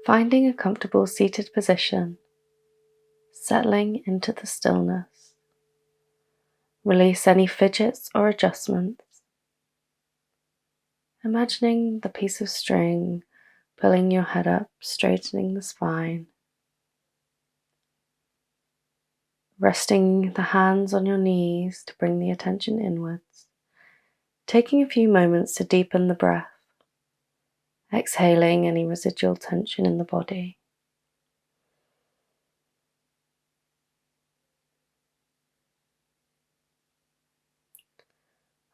Finding a comfortable seated position, settling into the stillness. Release any fidgets or adjustments. Imagining the piece of string pulling your head up, straightening the spine. Resting the hands on your knees to bring the attention inwards. Taking a few moments to deepen the breath. Exhaling any residual tension in the body.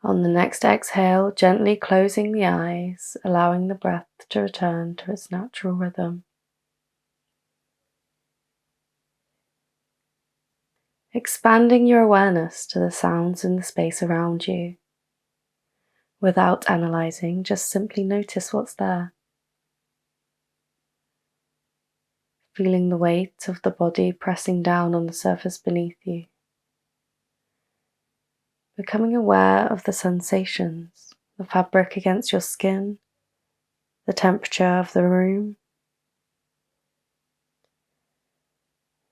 On the next exhale, gently closing the eyes, allowing the breath to return to its natural rhythm. Expanding your awareness to the sounds in the space around you. Without analyzing, just simply notice what's there. Feeling the weight of the body pressing down on the surface beneath you. Becoming aware of the sensations, the fabric against your skin, the temperature of the room.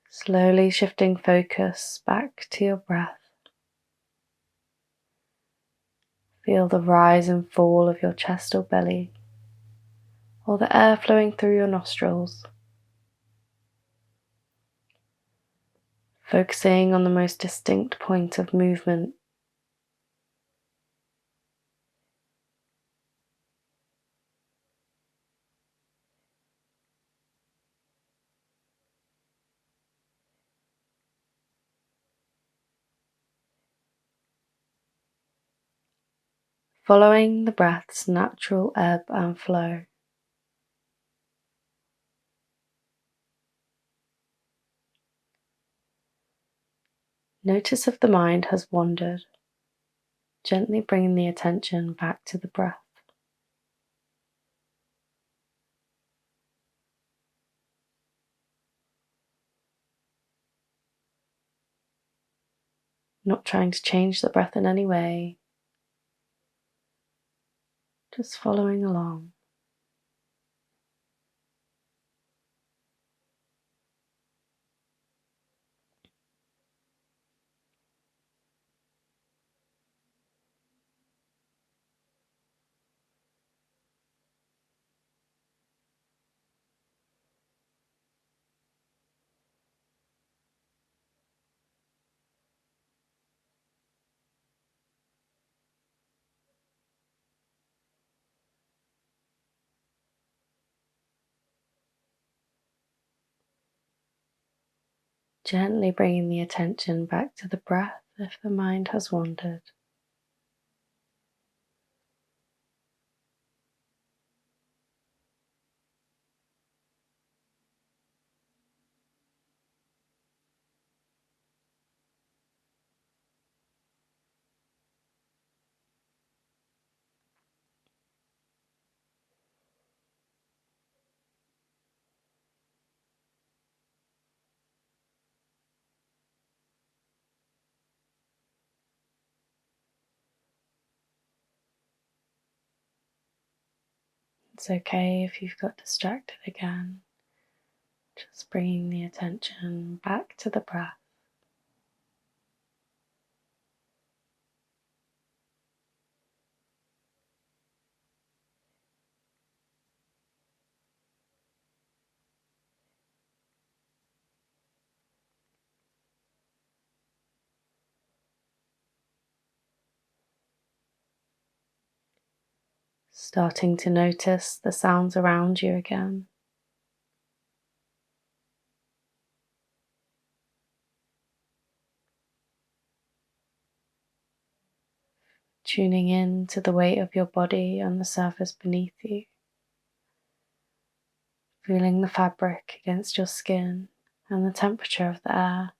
Slowly shifting focus back to your breath. Feel the rise and fall of your chest or belly, or the air flowing through your nostrils. Focusing on the most distinct point of movement. Following the breath's natural ebb and flow. Notice if the mind has wandered, gently bringing the attention back to the breath. Not trying to change the breath in any way, just following along. Gently bringing the attention back to the breath if the mind has wandered. It's okay if you've got distracted again, just bringing the attention back to the breath. Starting to notice the sounds around you again. Tuning in to the weight of your body on the surface beneath you. Feeling the fabric against your skin and the temperature of the air.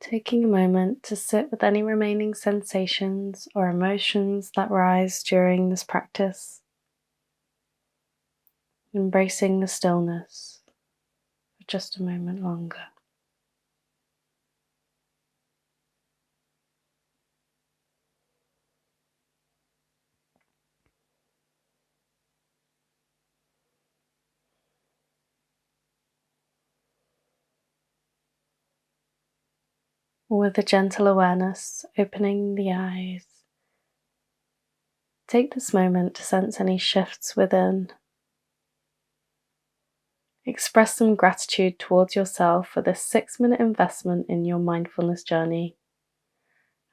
Taking a moment to sit with any remaining sensations or emotions that rise during this practice, embracing the stillness for just a moment longer. With a gentle awareness, opening the eyes, take this moment to sense any shifts within. Express some gratitude towards yourself for this 6-minute investment in your mindfulness journey.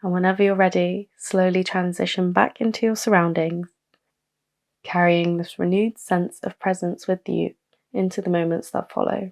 And whenever you're ready, slowly transition back into your surroundings, carrying this renewed sense of presence with you into the moments that follow.